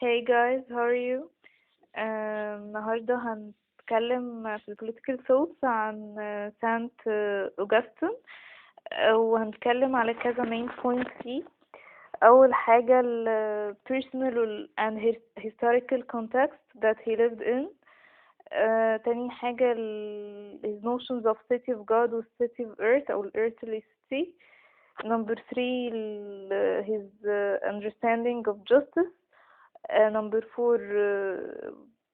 Hey guys, how are you? النهاردة هنتكلم في political thoughts عن سانت أوجستن، وهنتكلم على كذا main points فيه. أول حاجة ال personal and historical context that he lived in. تاني حاجة his notions of city of God و city of earth أو earthly city. Number 3 his understanding of justice. Number 4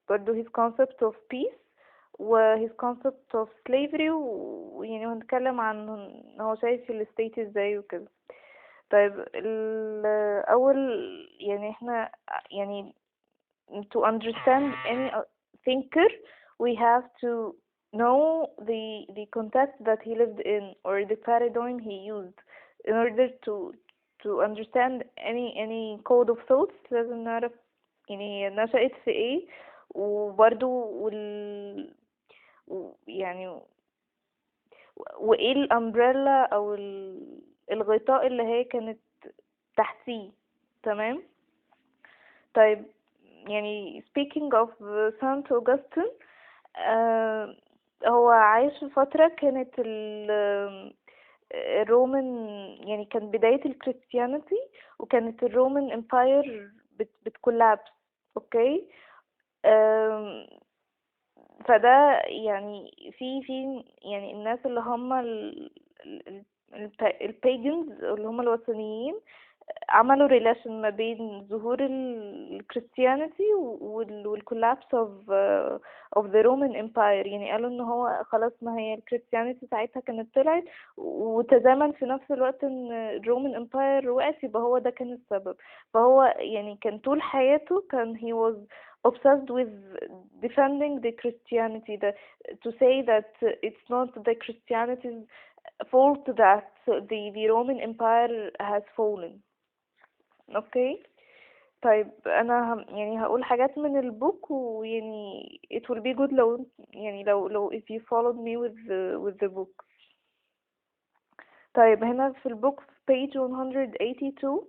برضو his concept of peace و his concept of slavery، ويعني هنتكلم عن هو شايف الستيت ازاي وكده. طيب الأول يعني احنا يعني to understand any thinker we have to know the context that he lived in or the paradigm he used in order to understand any code of thoughts. لازم نعرف يعني نشأت في ايه، وبرضو يعني وايه الامبريلا او الغطاء اللي هي كانت تحتيه. تمام. طيب يعني speaking of Saint Augustine، هو عايش في فترة كانت الرومان، يعني كان بداية الكريستيانيتي، وكانت الرومان امباير بتكولابس. اوكي. فده يعني في يعني الناس اللي هم البيجنز اللي هم الوثنيين عملوا ريلاشن ما بين ظهور الكريستيانيتي والكولابس of the Roman Empire. يعني قالوا ان هو خلاص، ما هي الكريستيانيتي ساعتها كانت طلعت وتزامن في نفس الوقت ان الرومان امباير وقعت، يبقى هو ده كان السبب. فهو يعني كان طول حياته كان he was obsessed with defending the Christianity, to say that it's not the Christianity's fault that the Roman Empire has fallen. اوكي. طيب انا يعني هقول حاجات من البوك، ويعني it will be good لو يعني لو if you followed me with the book. طيب هنا في البوك في page 182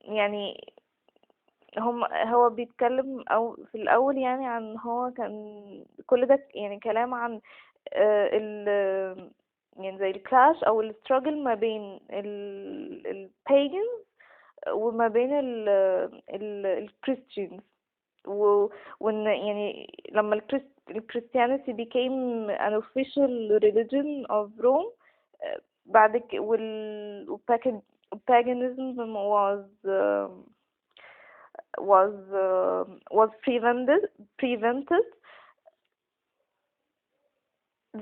يعني هو بيتكلم او في الاول يعني عن هو كان كل ده يعني كلام عن يعني زي الكلاش او الستراجل ما بين الباجنز وما بين الكريستيانز، وان يعني لما الكريستيانيتي became an official religion of Rome، بعد paganism was prevented.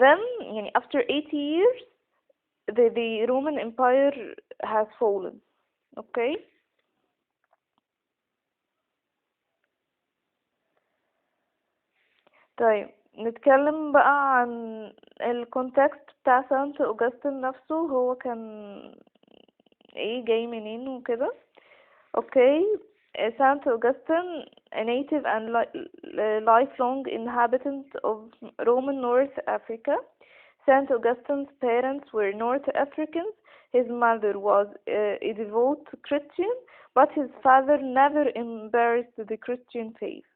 Then يعني after 80 years the Roman Empire has fallen. Okay. طيب نتكلم بقى عن الكونتكست بتاع سانت أوجستين نفسه، هو كان ايه، جاي منين وكده. اوكي. Saint Augustine, a native and lifelong inhabitant of Roman North Africa. Saint Augustine's parents were North Africans. His mother was a devout Christian, but his father never embraced the Christian faith.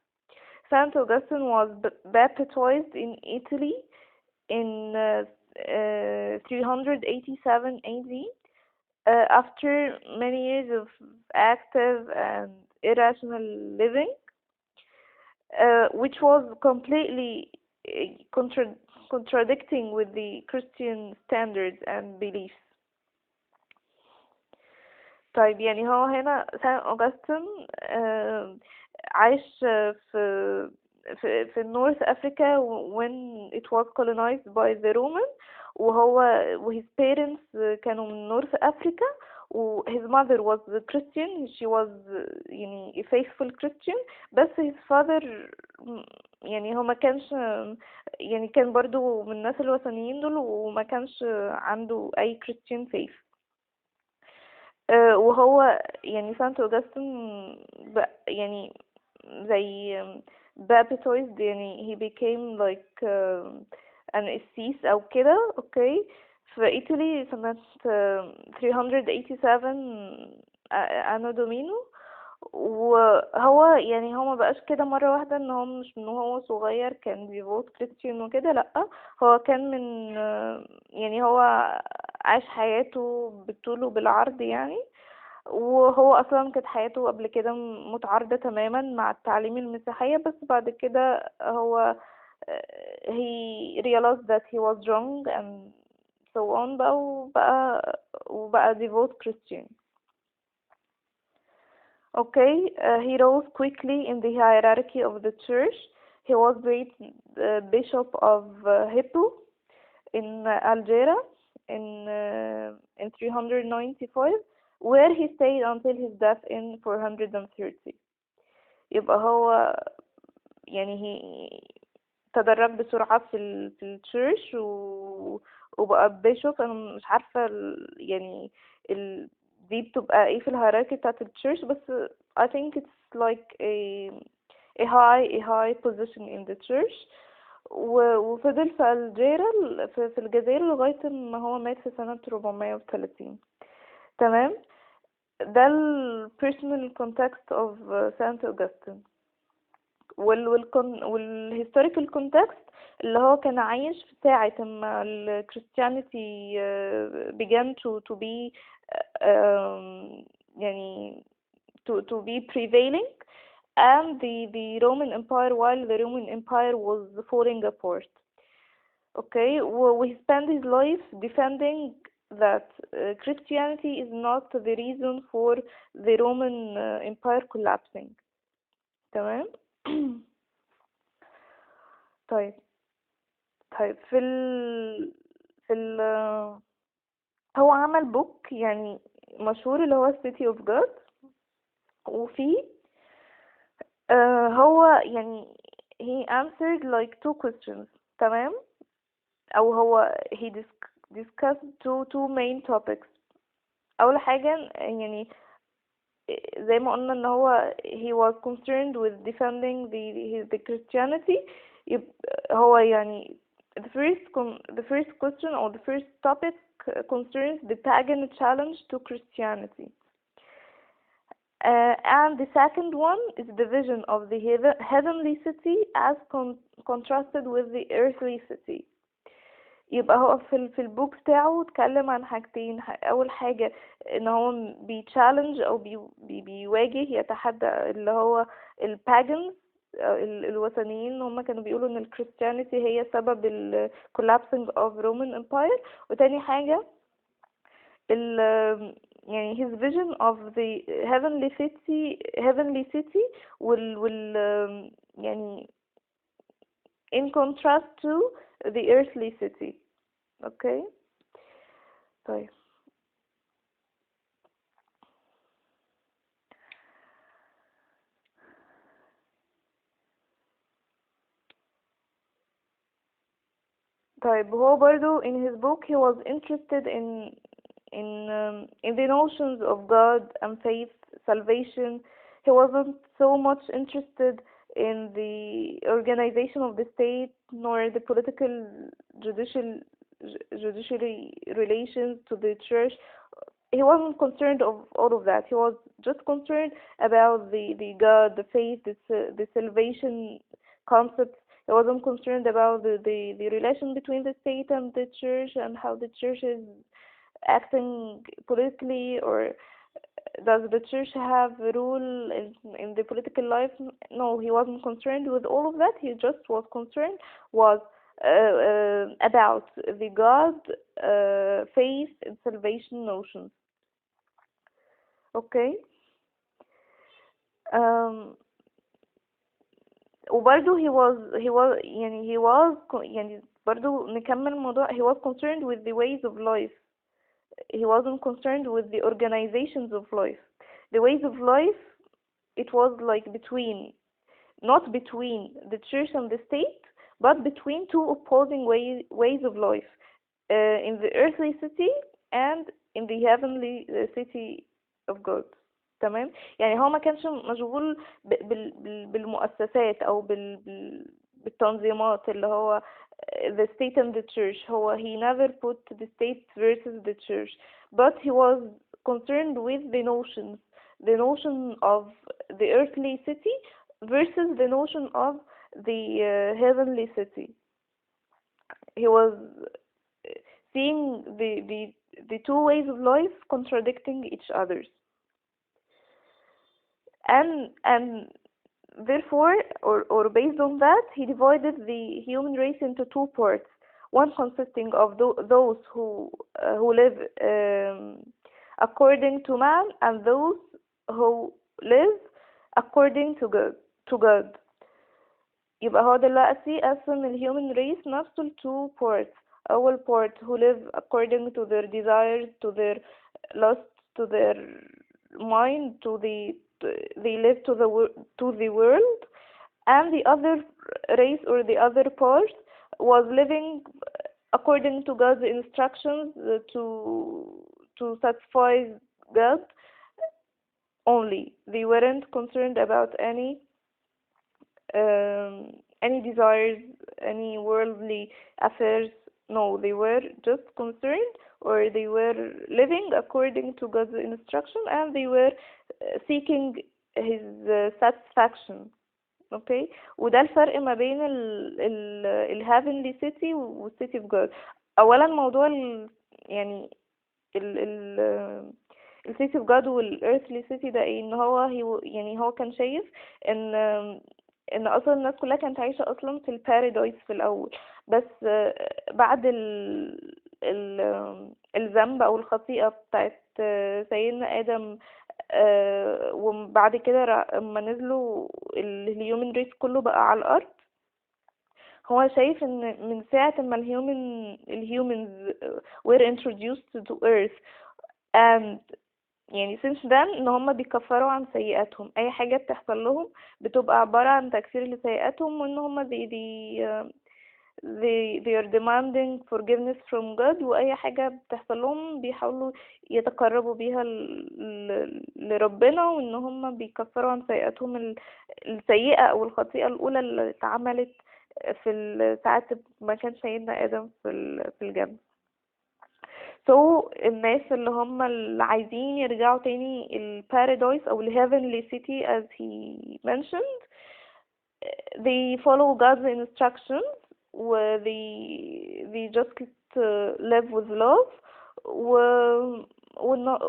Saint Augustine was baptized in Italy in 387 AD. After many years of active and irrational living, which was completely contradicting with the Christian standards and beliefs. طيب يعني هو هنا سان أوغسطين عايش في North Africa when it was colonized by the Roman، his parents كانوا من North Africa، his mother was Christian. She was يعني a faithful Christian، بس his father يعني هو ما كانش، يعني كان برضو من الناس الوثنيين دول، وما كانش عنده أي Christian faith. وهو يعني سانت أوغسطين يعني زي baptized، يعني he became like an atheist أو كده. اوكي. في إيطالي سنة 387 أنو دومينو، وهو يعني هو ما بقاش كده مرة واحدة، ان هو مش من هو صغير كان بيفوت كريستيان وكده، لأ. هو كان من يعني هو عاش حياته بالطول وبالعرض يعني. وهو اصلا كانت حياته قبل كده متعارضة تماما مع التعليم المسيحية، بس بعد كده هو he realized that he was wrong and so on بقى، وبقى devout Christian. Okay, he rose quickly in the hierarchy of the church. He was great bishop of Hippo in Algeria in 395, where he stayed until his death in 430. يبقى هو يعني تدرج بسرعة في التشيرش وبقى بيشوف. انا مش عارفة يعني دي بتبقى ايه في الهيراركي بتاعت التشيرش، بس I think it's like a high position in the church. وفضل في الجزائر في الجزائر لغاية ما هو مات في سنة 430. تمام. ده ال personal context of Saint Augustine. والhistorical context اللي هو كان عايش في ساعة ما ال Christianity began to be يعني to be prevailing, and the Roman Empire, while the Roman Empire was falling apart. Okay, he spent his life defending that Christianity is not the reason for the Roman Empire collapsing. تمام. طيب في ال هو عمل بوك يعني مشهور اللي هو City of God، وفيه هو يعني he answered like two questions. تمام. او هو he discussed two main topics. اول حاجة يعني زي ما قلنا ان هو he was concerned with defending the Christianity. هو يعني the first question or the first topic concerns the pagan challenge to Christianity. And the second one is the vision of the heavenly city as contrasted with the earthly city. يبقى هو في البوك بتاعه اتكلم عن حاجتين. اول حاجة ان هو بيتشالنج او بيواجه يتحدى اللي هو الباجنز الوثنيين. هم كانوا بيقولوا ان الكريستيانيتي هي سبب ال collapsing of Roman Empire. وتاني حاجة يعني his vision of the heavenly city وال يعني in contrast to the earthly city. Okay. طيب هو برضو in his book he was interested in the notions of God and faith, salvation. He wasn't so much interested in the organization of the state nor the political judiciary relations to the church. He wasn't concerned of all of that. He was just concerned about the God, the faith, the salvation concepts. He wasn't concerned about the relation between the state and the church and how the church is acting politically, or does the church have a role in the political life. No, he wasn't concerned with all of that. He just was concerned about the God, faith and salvation notions. Okay. وبرضه he was يعني برضه نكمل الموضوع. he was concerned with the ways of life. He wasn't concerned with the organizations of life. The ways of life, it was like not between the church and the state, but between two opposing ways of life, in the earthly city and in the heavenly city of God. تمام. يعني هو ما كانش مشغول بالمؤسسات او بالتنظيمات اللي هو the state and the church. هو he never put the state versus the church, but he was concerned with the notion of the earthly city versus the notion of the heavenly city. He was seeing the two ways of life contradicting each other, and therefore, or based on that, he divided the human race into two parts. One consisting of those who live according to man, and those who live according to God. يبقى هو دلوقتي قسم الهيومن ريس نفسه ل two parts. أول part who live according to their desires, to their lust, to their mind, they live to the world, and the other race or the other part was living according to God's instructions, to satisfy God only. They weren't concerned about any desires, any worldly affairs. No, they were just concerned, or they were living according to God's instruction, and they were seeking his satisfaction. اوكي. وده الفرق ما بين ال heavenly city وال city of God. اولا موضوع يعني ال city of God وال earthly city ده ايه؟ ان هو يعني هو كان شايف ان اصلا الناس كلها كانت عايشة اصلا في البارادايس في الاول، بس بعد الذنب او الخطيئة بتاعت سيدنا ادم، وبعد كده لما نزلوا الهيومن ريس كله بقى على الارض، هو شايف ان من ساعة ما الهيومنز were introduced to earth and يعني since then ان هم بيكفروا عن سيئاتهم. اي حاجة بتحصل لهم بتبقى عبارة عن تكفير لسيئاتهم، وان هم they are demanding forgiveness from God، واي حاجة بتحصل لهم بيحاولوا يتقربوا بيها لربنا، وان هم بيكفروا عن سيئاتهم السيئة او الخطيئة الاولى اللي اتعملت في ساعات ما كان سيدنا ادم في الجنة. الناس اللي عايزين يرجعوا تاني البارادايس او heavenly city as he mentioned, they follow God's instructions, they just live with love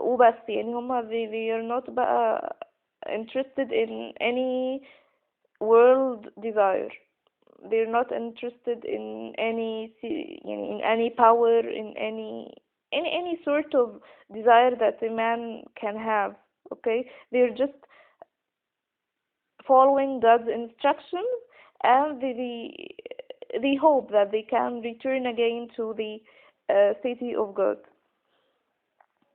وبس. يعني هما they are not بقى interested in any world desire. They're not interested in any power, in any sort of desire that a man can have. Okay, they're just following God's instructions, and they hope that they can return again to the city of God.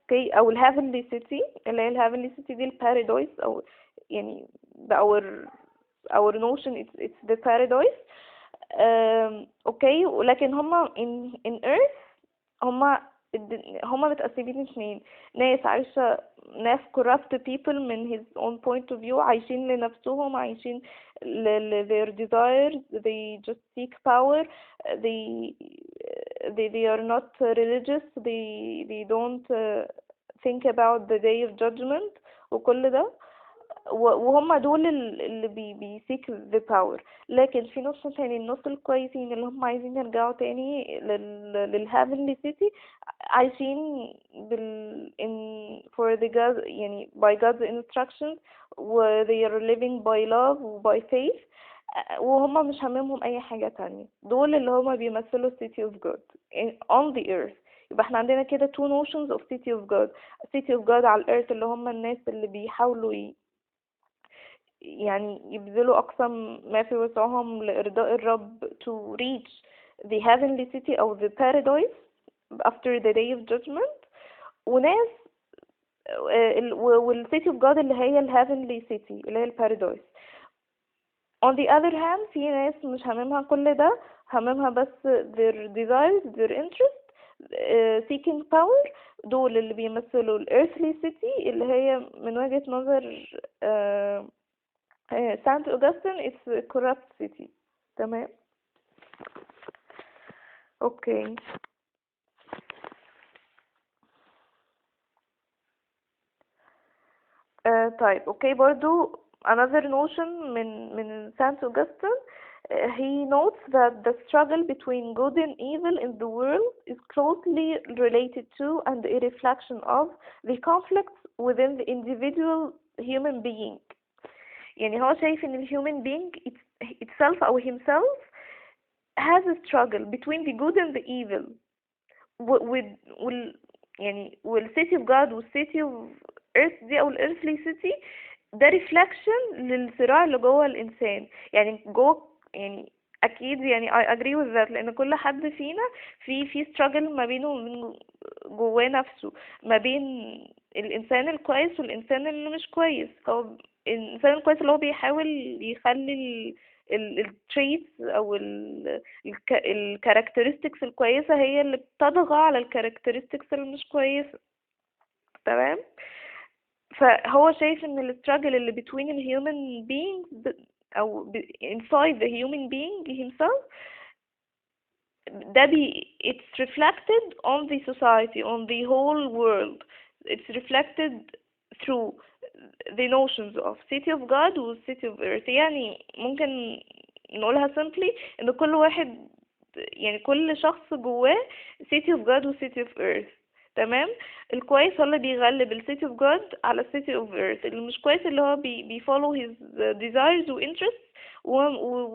Okay, أو heavenly city اللي هي heavenly city دي paradise، أو يعني our notion it's the paradise. Okay، ولكن هما in earth هما متقسمين اتنين. ناس عايشة، ناس corrupt people من his own point of view، عايشين لنفسهم، عايشين their desires. They just seek power. They are not religious. They don't think about the day of judgment وكل ده، وهم دول اللي بيسيك the power. لكن في نص تاني، النص الكويسين اللي هم عايزين يرجعوا تاني للheavenly city، عايشين for the God، يعني by God's instructions، و they are living by love و by faith، وهم مش هممهم اي حاجة تانية. دول اللي هم بيمثلوا city of God on the earth. يبقى احنا عندنا كده two notions of city of God. city of God على الارث اللي هم الناس اللي بيحاولوا يعني يبذلوا أقصى ما في وسعهم لإرضاء الرب to reach the heavenly city أو the paradise after the day of judgment. وناس والcity of God اللي هي heavenly city اللي هي paradise. On the other hand في ناس مش هممها كل ده، هممها بس their desires, their interest, seeking power. دول اللي بيمثلوا earthly city اللي هي من وجهة نظر Saint Augustine it's a corrupt city. تمام. اوكي. طيب اوكي، برضو another notion من Saint Augustine. He notes that the struggle between good and evil in the world is closely related to and a reflection of the conflicts within the individual human being. يعني هو شايف ان ال human being itself أو himself has a struggle between the good and the evil. يعني city of God city of earth دي أو earthly city ده reflection للصراع اللي جوه الإنسان. يعني جوه يعني أكيد يعني I agree with that، لأن كل حد فينا في struggle ما بينه ومن جواه نفسه، ما بين الإنسان الكويس والإنسان اللي مش كويس. هو الإنسان الكويس اللي هو بيحاول يخلي التريتس او الكاركترستكس الكويسة هي اللي بتطغى على الكاركترستكس اللي مش كويسة. تمام. فهو شايف ان الستراجل اللي between the human beings او inside the human being himself ده it's reflected on the society, on the whole world. It's reflected through the notions of city of God و city of earth. يعني ممكن نقولها simply ان كل واحد يعني كل شخص جواه city of God و city of earth. تمام. الكويس هو اللي بيغلب ال city of God على ال city of earth. اللي مش كويس اللي هو follow his desires و interests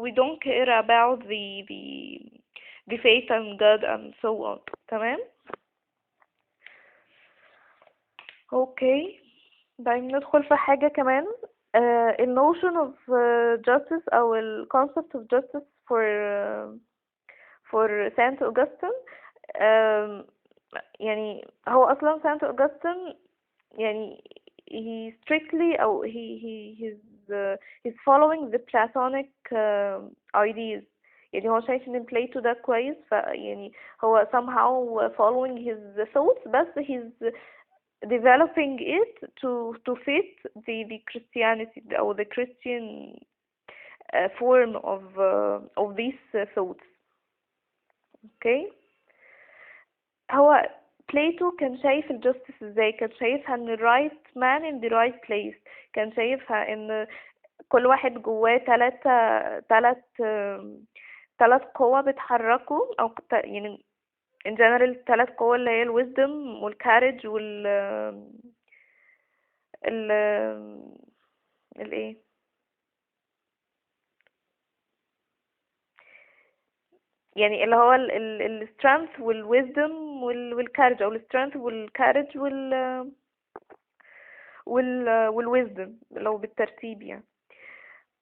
we don't care about the faith and God and so on. تمام. اوكي. طيب ندخل في حاجة كمان. ال notion of justice أو ال concept of justice for Saint Augustine. يعني هو أصلا Saint Augustine يعني he strictly أو he's following the Platonic ideas. يعني هو شايف ان بلايتو ده كويس، يعني هو somehow following his thoughts بس he's developing it to fit the Christianity or the Christian form of these thoughts. okay. هو بلايتو كان شايف الجستس ازاي؟ كان شايفها ان right man in the right place. كان شايفها ان كل واحد جواه ثلاث قوى بتحركوا او يعني in general 3 قوى اللي هي الwisdom والcourage الايه يعني اللي هو ال strength والwisdom والcourage او ال strength والcourage والwisdom لو بالترتيب يعني.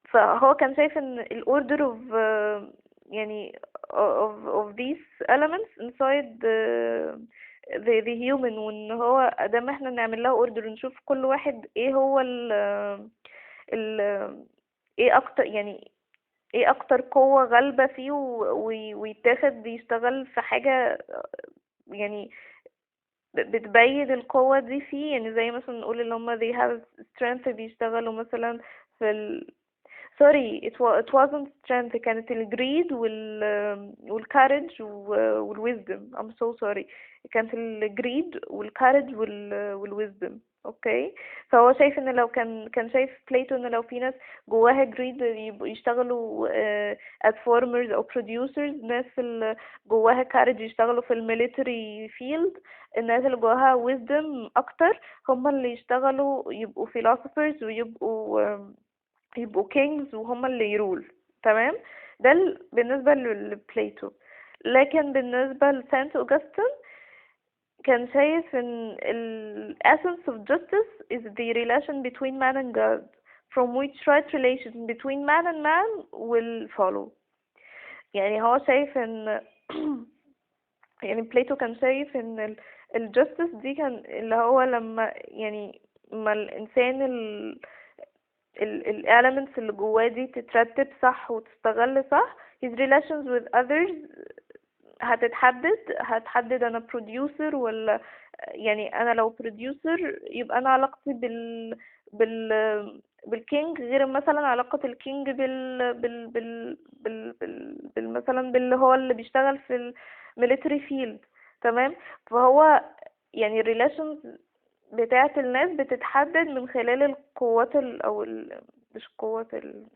فهو كان شايف ان ال order of يعني of these elements inside the human، وان هو ادام احنا نعمل لها order ونشوف كل واحد ايه هو ال ايه اكتر يعني ايه اكتر قوة غالبة فيه ويتاخد يشتغل في حاجة يعني بتبين القوة دي فيه. يعني زي مثلا نقول اللي هما they have strength بيشتغلوا مثلا في sorry it wasn't strength، كانت الجريد والcourage والwisdom. I'm so sorry. كانت الجريد والcourage والwisdom. اوكي. فهو شايف ان لو كان شايف بلايتو ان لو في ناس جواها جريد يبقوا يشتغلوا as farmers او producers، ناس اللي جواها courage يشتغلوا في الميليتري فيلد، الناس اللي جواها wisdom اكتر هم اللي يشتغلوا يبقوا philosophers ويبقوا kings وهم اللي يرول. تمام. ده بالنسبة لبلايتو. لكن بالنسبة لسانت أوغسطين كان شايف ان essence of justice is the relation between man and God, from which right relation between man and man will follow. يعني هو شايف ان يعني بلايتو كان شايف ان الجستس دي كان اللي هو لما يعني ما الانسان elements اللي جواه دي تترتب صح وتستغل صح، his relations with others هتحدد انا producer ولا يعني انا لو producer يبقى انا علاقتي بالكينج غير مثلا علاقة الكينج مثلا باللي هو اللي بيشتغل في الميليتري فيلد. تمام. فهو يعني relations بتاعة الناس بتتحدد من خلال القوات او مش قوة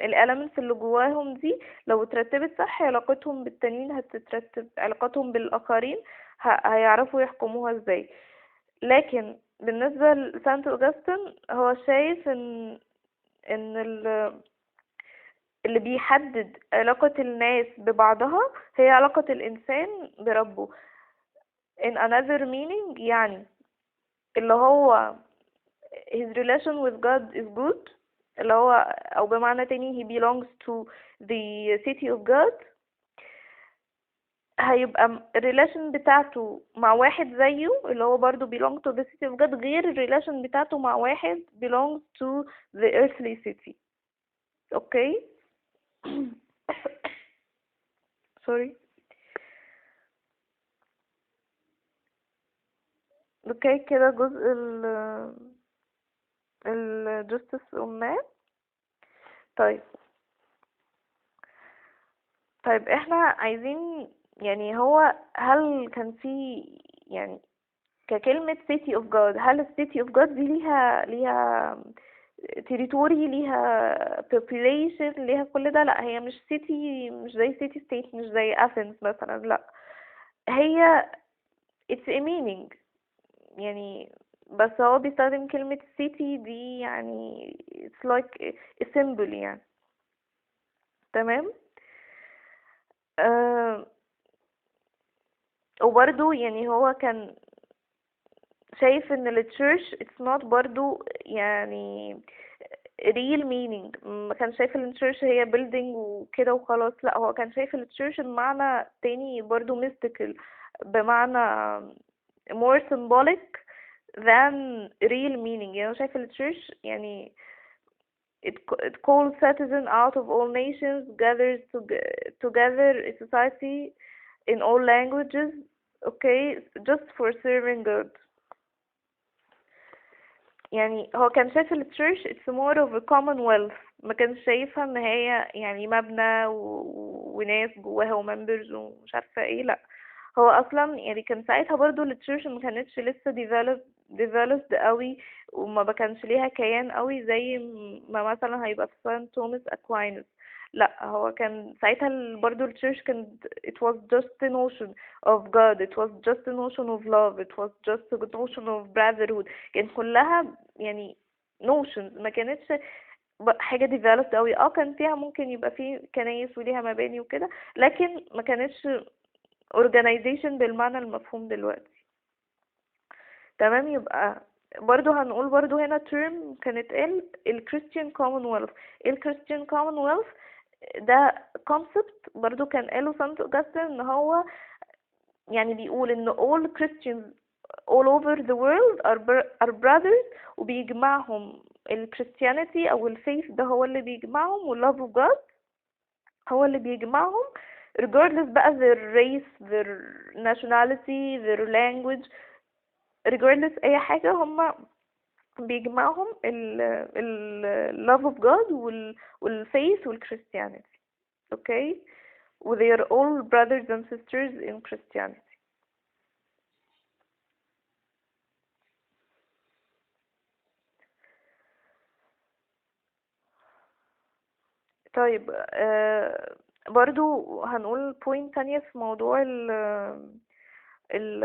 الاليمنتس اللي جواهم دي لو اترتبت صح علاقتهم بالتانيين هتترتب، علاقتهم بالاخرين هيعرفوا يحكموها ازاي. لكن بالنسبة لسانت اوجستن هو شايف ان اللي بيحدد علاقة الناس ببعضها هي علاقة الانسان بربه. in another meaning يعني اللي هو his relation with God is good، اللي هو او بمعنى تاني he belongs to the city of God، هيبقى الريلاشن بتاعته مع واحد زيه اللي هو برضو belong to the city of God غير الريلاشن بتاعته مع واحد belongs to the earthly city. اوكي سوري. اوكي كده جزء ال justice قلناه. طيب احنا عايزين يعني هو هل كان في يعني ككلمة city of God، هل ال city of God دي ليها territory، ليها population، ليها كل ده؟ لا، هي مش city، مش زي city state، مش زي Athens مثلا، لا هي it's a meaning يعني. بس هو بيستخدم كلمة city دي يعني it's like a symbol يعني. تمام. وبرضو يعني هو كان شايف ان ال church it's not برضو يعني real meaning. ما كان شايف ال church هي building وكده وخلاص، لا هو كان شايف ال church بمعنى تاني برضو mystical، بمعنى more symbolic than real meaning. يعني هو شايف ال church يعني it calls citizens out of all nations, gathers together a society in all languages, okay, just for serving God. يعني هو كان شايف ال church it's more of a commonwealth، ما كانش شايفها ان هي يعني مبنى وناس جواها وممبرز ومش عارفه ايه، لا هو اصلا يعني كان ساعتها برضو ال church ما كانتش لسه developed قوي، وما كانش ليها كيان قوي زي ما مثلا هيبقى في سان توماس اكوينس. لا هو كان ساعتها برضو ال church كان it was just a notion of God, it was just a notion of love, it was just a notion of brotherhood. كان كلها يعني notions، ما كانتش حاجة developed قوي. كان فيها ممكن يبقى فيه كنايس وليها مباني وكده، لكن ما كانتش organization بالمعنى المفهوم دلوقتي. تمام. يبقى برضو هنقول برضو هنا term كانت ال Christian Commonwealth. ال Christian Commonwealth ده concept برضو كان قاله سانت أوجستين، ان هو يعني بيقول ان all Christians all over the world are brothers، وبيجمعهم ال Christianity او ال faith ده هو اللي بيجمعهم، وال love of God هو اللي بيجمعهم regardless بقى their race their nationality their language regardless اي حاجة، هم بيجمعهم ال love of God وال faith وال Christianity. okay, they are all brothers and sisters in Christianity. طيب برضو هنقول point تانية في موضوع ال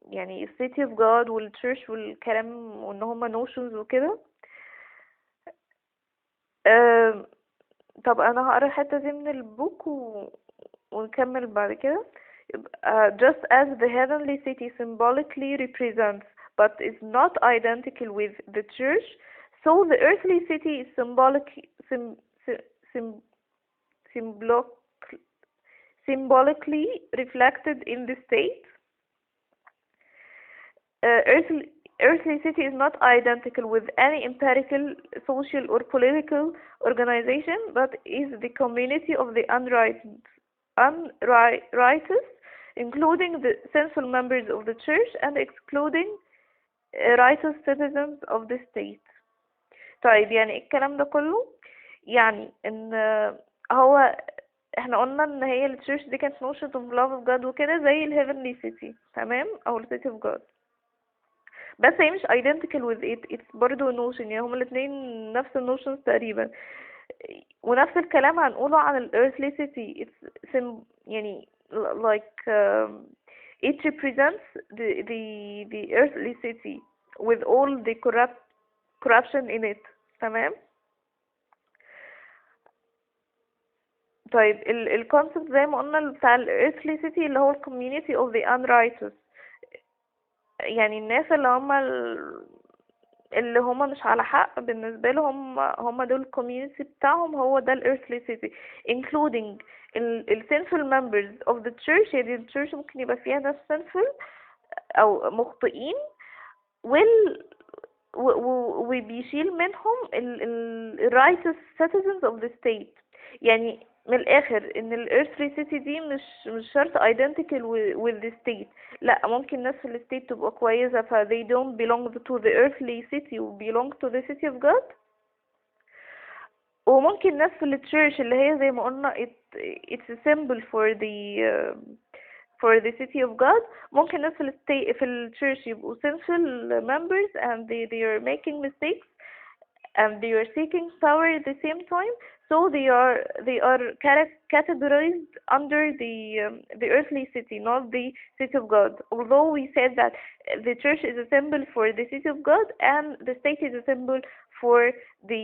يعني city of God وال church والكلام وان هما notions وكده. طب انا هقرا الحتة دي من البوك ونكمل بعد كده. just as the heavenly city symbolically represents but is not identical with the church, so the earthly city is symbolically reflected in the state. Earthly city is not identical with any empirical social or political organization, but is the community of the unrighteous, including the sinful members of the church and excluding righteous citizens of the state. طيب يعني الكلام ده كله يعني ان هو احنا قلنا ان هي التشيرش دي كانت notion of love of God وكده زي ال heavenly city، تمام، او ال city of God. بس هي مش identical with it. it's برضو notion، يعني هما الاتنين نفس النوشنز تقريبا. ونفس الكلام هنقوله عن ال earthly city. it's يعني like it represents the earthly city with all the corruption in it. تمام. طيب الكونسبت زي ما قلنا بتاع ال earthly city اللي هو ال community of the unrighteous، يعني الناس اللي هم مش على حق بالنسبة لهم، هم دول الكوميونتي بتاعهم، هو ده ال earthly city including ال sinful members of the church. يعني ال church ممكن يبقى فيها ناس sinful أو مخطئين، وبيشيل منهم ال righteous citizens of the state. يعني من الآخر إن ال earthly city دي مش شرط identical with the state. لا، ممكن ناس في الستيت تبقى كويسة ف they don't belong to the earthly city و belong to the city of God. وممكن ناس في التشيرش اللي هي زي ما قلنا it's a symbol for the city of God. ممكن ناس في التشيرش يبقوا sinful members and they are making mistakes and they are seeking power at the same time, so they are categorized under the earthly city, not the city of God. Although we said that the church is a symbol for the city of God and the state is a symbol for the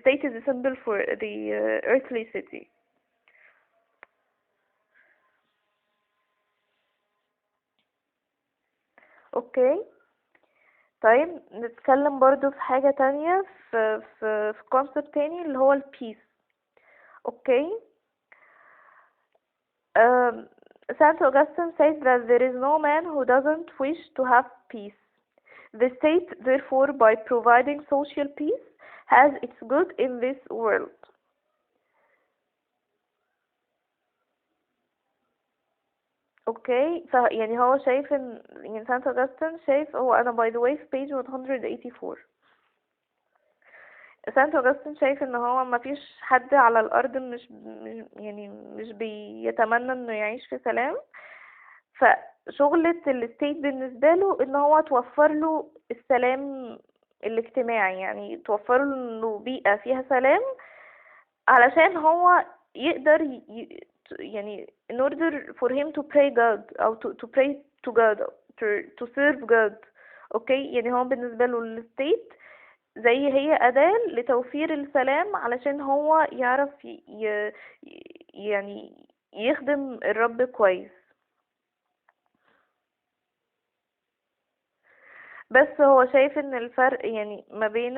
state is a symbol for the earthly city. اوكي. طيب نتكلم برضو في حاجة تانية، في concept تاني اللي هو ال peace. اوكي. Saint Augustine says that there is no man who doesn't wish to have peace. The state, therefore, by providing social peace, has its good in this world. اوكي. يعني هو شايف ان يعني سانت اوغسطين شايف، هو انا by the way في page 184. سانت اوغسطين شايف ان هو ما فيش حد على الارض يعني مش بيتمنى انه يعيش في سلام. فشغلة الستيت بالنسبة له ان هو توفر له السلام الاجتماعي، يعني توفر له بيئة فيها سلام علشان هو يقدر يعني in order for him to pray God أو to pray to God to serve God. اوكي. يعني هو بالنسبة له الستيت زي هي أداة لتوفير السلام علشان هو يعرف يعني يخدم الرب كويس. بس هو شايف ان الفرق يعني ما بين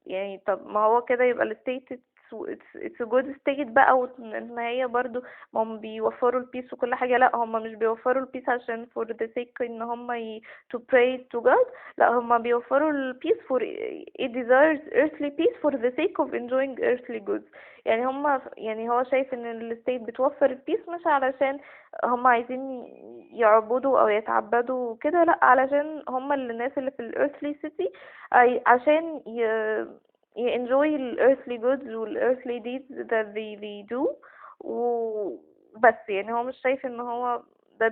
يعني طب ما هو كده يبقى الستيت it's a good state بقى، وان هي برضو ما هم بيوفروا البيس وكل حاجة. لا، هم مش بيوفروا البيس عشان for the sake ان هم to pray to God. لا، هم بيوفروا البيس for it desires earthly peace for the sake of enjoying earthly goods. يعني هو شايف ان الستيت بتوفر البيس مش علشان هم عايزين يعبدوا او يتعبدوا كده، لا، علشان هم الناس اللي في الايرثلي سيتي عشان enjoy ال earthly goods وال earthly deeds that they do. وبس يعني هو مش شايف ان هو ده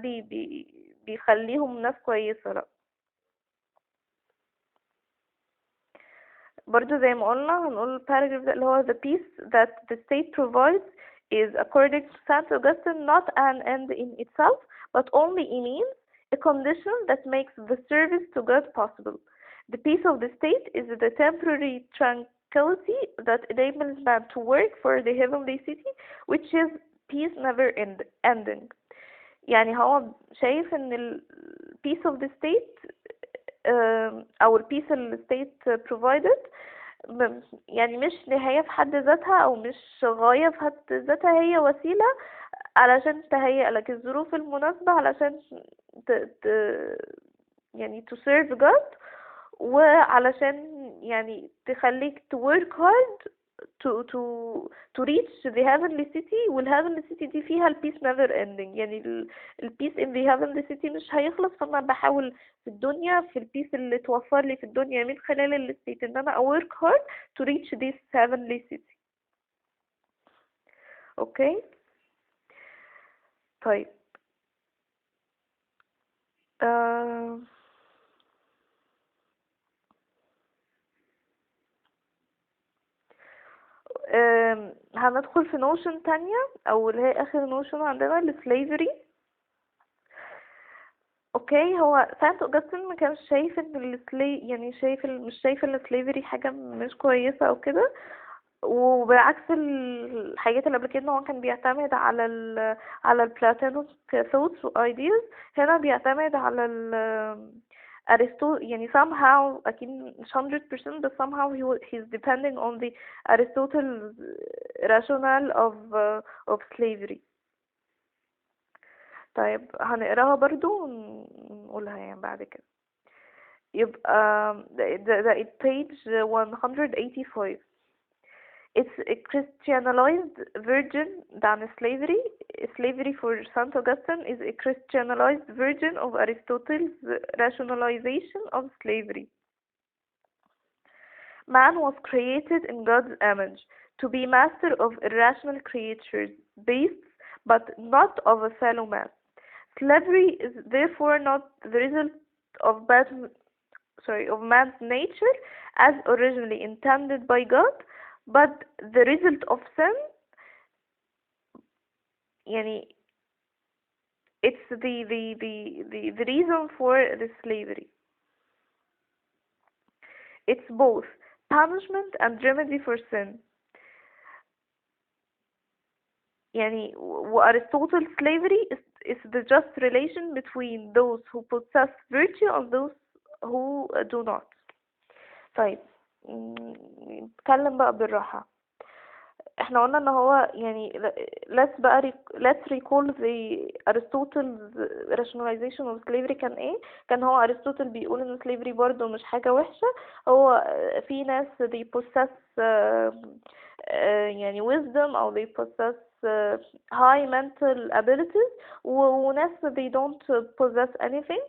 بيخليهم ناس كويسة. لا، برضو زي ما قلنا هنقول الباراجراف ده اللي هو the peace that the state provides is according to Saint Augustine not an end in itself but only a means, a condition that makes the service to God possible. The peace of the state is the temporary tranquility that enables man to work for the heavenly city, which is peace never ending. يعني هو شايف ان ال peace of the state او ال peace اللي state provided يعني مش نهاية في حد ذاتها او مش غاية في حد ذاتها، هي وسيلة علشان تهيئ لك الظروف المناسبة علشان يعني to serve God، وعلشان يعني تخليك to work hard to reach the heavenly city. وال heavenly city دي فيها ال peace never ending، يعني ال peace in the heavenly city مش هيخلص. فانا بحاول في الدنيا في ال peace اللي توفر لي في الدنيا من خلال ال state ان انا work hard to reach this heavenly city. اوكي. طيب آه، هندخل في نوشن تانية او اللي هي اخر نوشن عندنا السليفري. اوكي، هو سانت اوجستين ما كانش شايف ان يعني مش شايف ان السليفري حاجة مش كويسة او كده، وبعكس الحاجات اللي قبل كده هو كان بيعتمد على على البلاتونيك thoughts و ideas. هنا بيعتمد على أرسطو، يعني somehow أكيد مش 100% بس somehow he's depending on the Aristotle's rationale of slavery. طيب هنقراها برضو ونقولها يعني بعد كده. يبقى ده page 185. It's a Christianized version than slavery. Slavery for Saint Augustine is a Christianized version of Aristotle's rationalization of slavery. Man was created in God's image to be master of irrational creatures, beasts, but not of a fellow man. Slavery is therefore not the result of man's nature as originally intended by God, but the result of sin. يعني it's the reason for the slavery. It's both punishment and remedy for sin. يعني وأرسطوطل slavery is the just relation between those who possess virtue and those who do not. طيب نتكلم بقى بالراحة. احنا قلنا ان هو يعني let's recall the Aristotle's rationalization of slavery كان ايه. كان هو ارسطوطل بيقول ان slavery برضو مش حاجة وحشة. هو في ناس they possess يعني wisdom او they possess high mental abilities وناس they don't possess anything.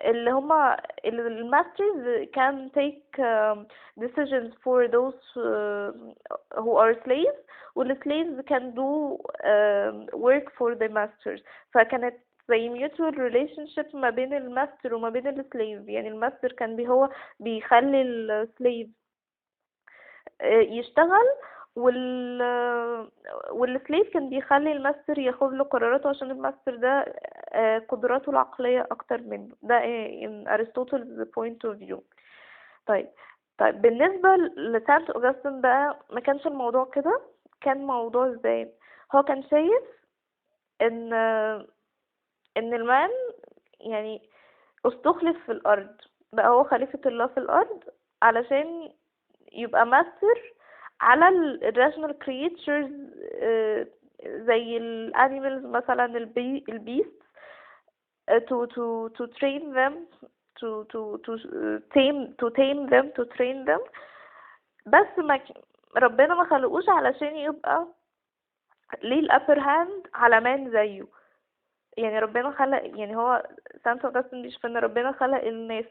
اللي هما الماسترز can take decisions for those who are slaves والslaves can do work for the masters. فكانت زي mutual relationship ما بين الماستر وما بين السليف. يعني الماستر كان هو بيخلي السليف يشتغل والسليف كان بيخلي الماستر ياخد له قراراته عشان الماستر ده قدراته العقلية اكتر منه. ده in Aristotle's point of view. طيب بالنسبة لسانت أوجستين بقى ما كانش الموضوع كده. كان موضوع ازاي؟ هو كان شايف ان المان يعني استخلف في الارض، بقى هو خليفة الله في الارض علشان يبقى ماستر على الراشنال creatures زي الانيمالز مثلا البيست to train them to tame them. بس ربنا ما خلقوش علشان يبقى ليه الابر هاند على مان زيه. يعني ربنا خلق، يعني هو سانت أوغسطين بيشوف ان ربنا خلق الناس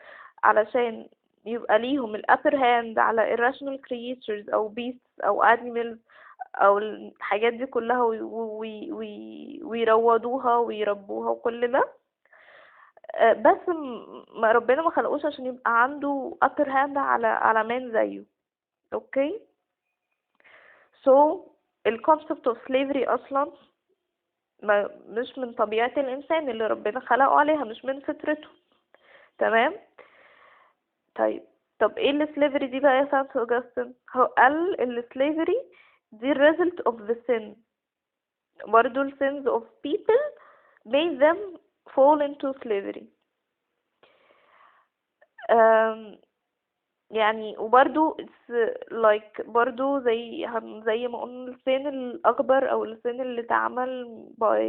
علشان يبقى ليهم الابر هاند على irrational creatures او beasts او animals او الحاجات دي كلها ويروضوها ويربوها وكل ده. بس ربنا ما خلقوش عشان يبقى عنده upper hand على مان زيه. اوكي الconcept of slavery اصلا مش من طبيعة الانسان اللي ربنا خلقه عليها، مش من فطرته. تمام. طب ايه السليفري دي بقى يا سانت اوجستين؟ هو قال السليفري دي result of the sin. برضو ال sins of people made them fall into slavery. يعني وبرضو it's like برضو زي ما قلنا السن الأكبر أو السن اللي اتعمل by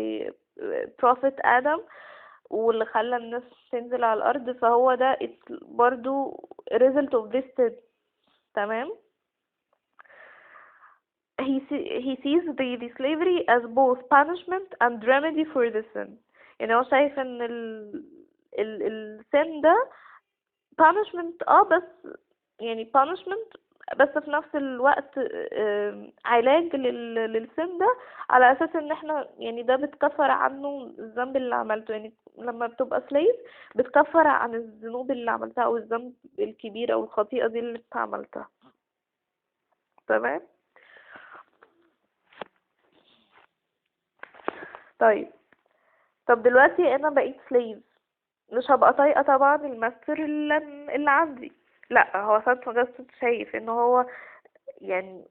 prophet آدم واللي خلى الناس تنزل على الأرض، فهو ده برضو result of this sin. تمام. he sees the slavery as both punishment and remedy for the sin. يعني هو شايف ان السن ده punishment بس يعني punishment بس في نفس الوقت علاج للسن ده على اساس ان احنا يعني ده بتكفر عنه الذنب اللي عملته. يعني لما بتبقى سليف بتكفر عن الذنوب اللي عملتها او الذنب الكبير او الخطيئة دي اللي انت عملتها. تمام. طيب، طب دلوقتي انا بقيت سليف، مش هبقى طايقة طبعا الماستر اللي عندي. لا، هو سانت اوجستن شايف ان هو يعني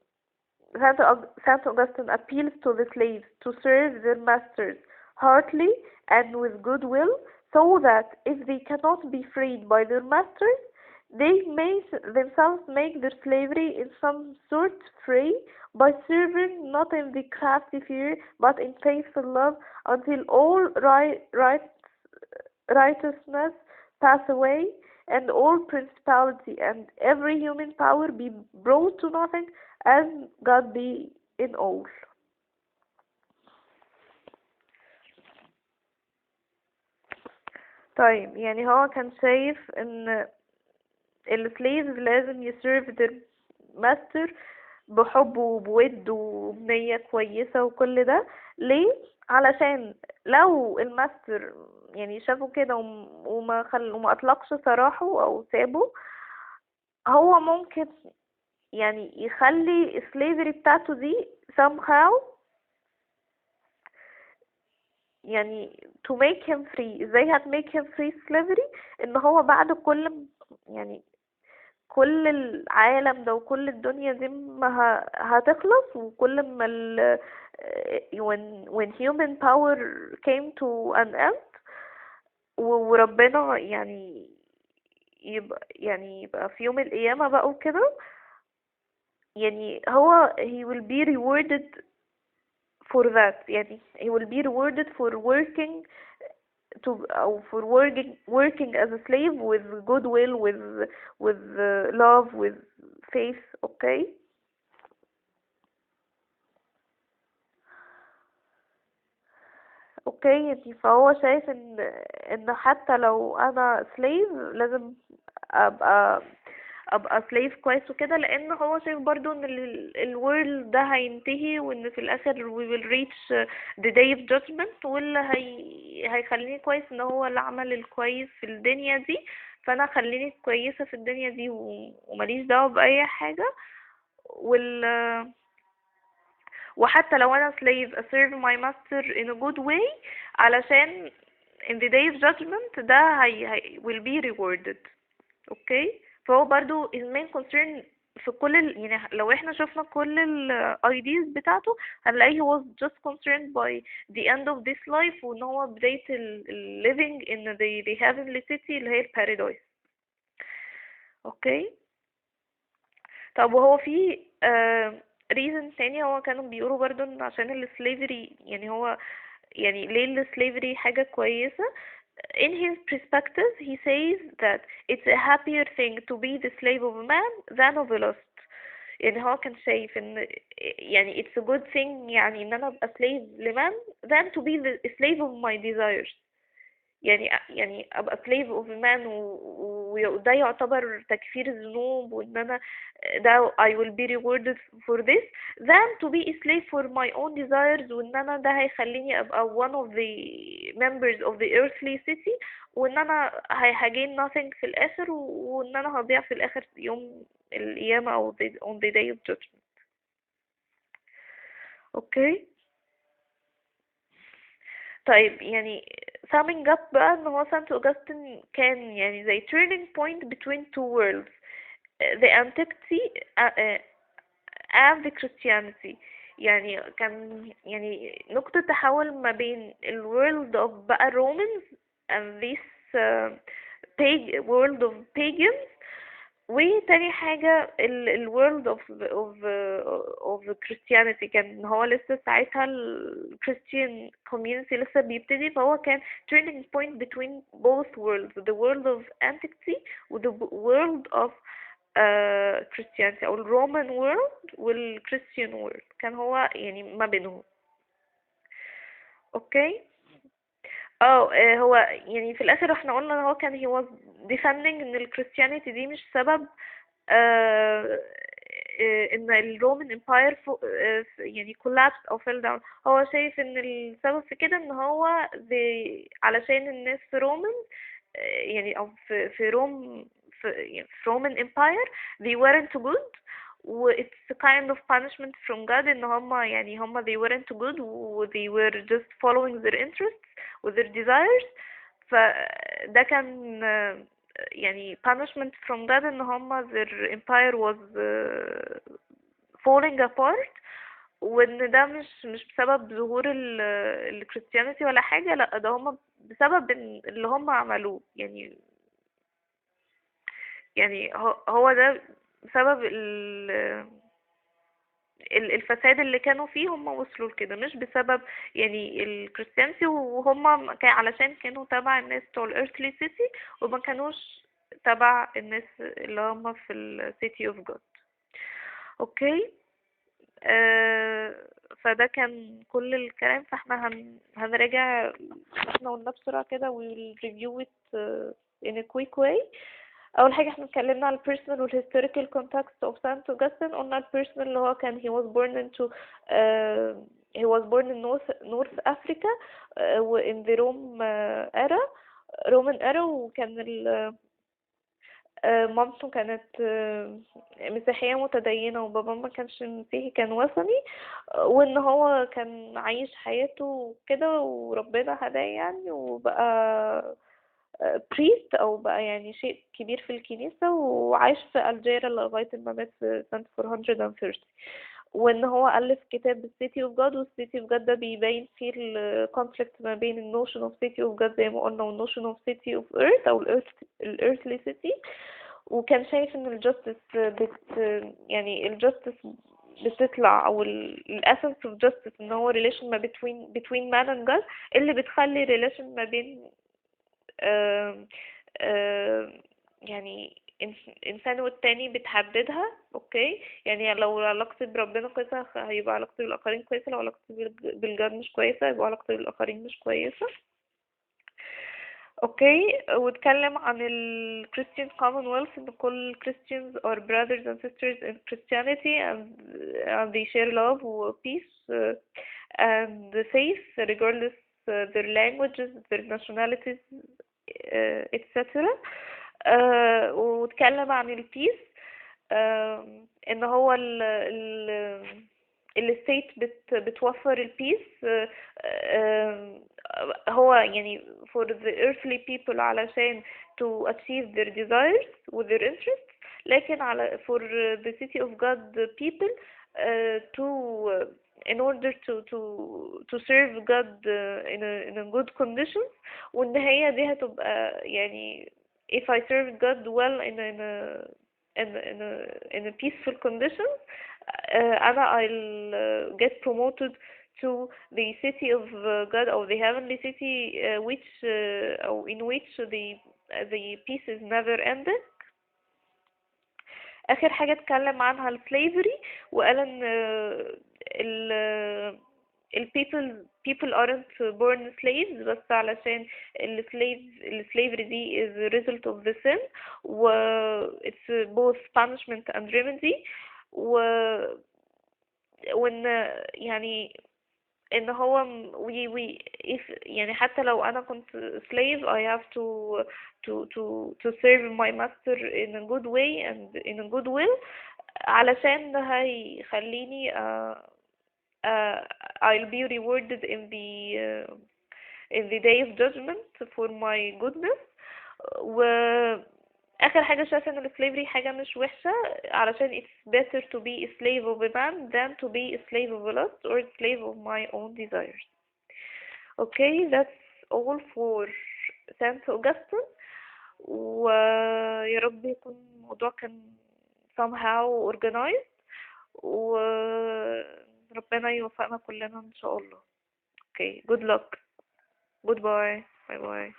Saint Augustine appeals to the slaves to serve their masters heartily and with good will, so that if they cannot be freed by their masters, they may themselves make their slavery in some sort free by serving not in the crafty fear but in faithful love until all righteousness pass away and all principality and every human power be brought to nothing as God be in all. طيب، يعني هو كان شايف ان السليفز لازم يسيرف their master بحب وبود وبنية كويسة وكل ده. ليه؟ علشان لو الماستر يعني شافه كده وما اطلقش سراحه او سابه، هو ممكن يعني يخلي السليفري بتاعته دي somehow يعني to make him free. ازاي هت make him free slavery؟ ان هو بعد كل يعني كل العالم ده وكل الدنيا دي ما هتخلص، وكل ما when human power came to an end وربنا يبقى في يوم القيامة بقى وكده، يعني هو he will be rewarded for that. يعني he will be rewarded for working أو for working as a slave with goodwill, with love, with faith. okay. اوكي، يعني فهو شايف ان حتى لو انا slave لازم ابقى slave كويس وكده، لان هو شايف برضو ان الورلد ده هينتهي، وان في الاخر we will reach the day of judgment، واللي هيخليني كويس ان هو العمل الكويس في الدنيا دي. فانا خليني كويسة في الدنيا دي ومليش دعوة باي حاجة. وحتى لو انا slave I serve my master in a good way علشان in the day of judgment ده هي will be rewarded. اوكي. فهو برضو his main concern في كل يعني لو احنا شفنا كل ال ideas بتاعته هنلاقيه he was just concerned by the end of this life، وان هو بداية living in the heavenly city اللي هي paradise. اوكي. طب وهو في reason تاني، هو كانوا بيقولوا برضو ان عشان السليفري يعني هو يعني ليه السليفري حاجة كويسة. In his perspective he says that it's a happier thing to be the slave of a man than of a lust. يعني هو كان شايف ان يعني it's a good thing يعني ان انا ابقى slave لمن than to be the slave of my desires. يعني ابقى slave of a man وده يعتبر تكفير الذنوب، وان انا ده I will be rewarded for this than to be a slave for my own desires، وان انا ده هيخليني ابقى one of the members of the earthly city، وان انا هgain nothing في الاخر، وان انا هضيع في الاخر يوم القيامة او on the day of judgment. اوكي. طيب، يعني summing up بقى ان هو سانت أوجستين كان يعني زي turning point between two worlds, the antiquity and the Christianity. يعني كان يعني نقطة تحول ما بين ال world of بقى Romans and this world of pagans، وتاني حاجة ال world of Christianity. كان هو لسه ساعتها ال Christian community لسه بيبتدي، فهو كان turning point between both worlds, the world of antiquity و the world of Christianity، أو ال Roman world وال Christian world. كان هو يعني ما بينهم. اوكي. هو يعني في الاخر احنا قلنا ان هو كان he was defending ان ال Christianity دي مش سبب ان الرومان امباير يعني collapsed او fell down. هو شايف ان السبب في كده ان هو علشان الناس في رومان يعني او في روم يعني في رومان امباير they weren't good و it's a kind of punishment from God ان هم they weren't good و they were just following their interests و their desires. فده كان يعني punishment from God ان their empire was falling apart. وان ده مش بسبب ظهور الكريستيانيتي ولا حاجة، لا ده هم بسبب اللي هم عملوه. يعني هو ده بسبب الفساد اللي كانوا فيه هم وصلوا لكده، مش بسبب يعني الكريستيانسي. وهم علشان كانوا تبع الناس بتوع الارثلي سيتي وما كانوش تبع الناس اللي هم في السيتي اوف جود. اوكي. فده كان كل الكلام. فاحنا هنراجع احنا قلنا بسرعة كده we'll review it in a quick way. اول حاجه احنا اتكلمنا على البيرسونال والهيستوريكال context of Saint Augustine. قلنا البيرسونال اللي هو كان he was born into he was born in North Africa in the Roman era. وكان مامته كانت مسيحية متدينة وبابا ما كانش مسيحي، كان وثني. وان هو كان عايش حياته كده وربنا هداه يعني وبقى بريست او بقى يعني شيء كبير في الكنيسة، وعايش في الجيريا لغاية ما مات في سنة 430. وان هو ألف كتاب السيتي اوف جاد، والسيتي اوف جاد ده بيبين فيه الكونفليكت ما بين النوشن اوف سيتي اوف جاد زي ما قلنا والنوشن اوف سيتي اوف ايرث او الارثلي سيتي. وكان شايف ان الجاستس يعني الجاستس بتطلع او الاسنس اوف جاستس ان هو ريليشن ما between man and God اللي بتخلي ريليشن ما بين يعني انسان والتاني بتحددها. اوكي، يعني لو علاقتي بربنا كويسة هيبقى علاقتي بالاخرين كويسة، لو علاقتي بالجاد مش كويسة يبقى علاقتي بالاخرين مش كويسة. اوكي. واتكلم عن ال Christian Commonwealth ان كل Christians are brothers and sisters in Christianity and they share love و peace and faith regardless their languages, their nationalities, etc. واتكلم عن البيس ان هو الستيت بتوفر البيس. هو يعني for the earthly people علشان to achieve their desires with their interests، لكن على for the city of God people to in order to serve God in a good conditions. وان هي دي هتبقى يعني if I serve God well in a peaceful conditions أنا I'll get promoted to the city of God or the heavenly city which or in which the peace is never ending. آخر حاجة اتكلم عنها السليفري، وقال ان people aren't born slaves بس علشان السليفري دي is a result of the sin و it's both punishment and remedy. وان يعني ان هو if يعني حتى لو انا كنت slave I have to serve my master in a good way and in a good will علشان ده هيخليني I'll be rewarded in the day of judgment for my goodness. واخر حاجة شايفة ان السليفري حاجة مش وحشة علشان it's better to be a slave of a man than to be a slave of a lust or a slave of my own desires. Okay, that's all for Saint Augustine. ويا رب يكون الموضوع كان somehow organized وربنا يوفقنا كلنا ان شاء الله. Okay, good luck. Goodbye. Bye bye.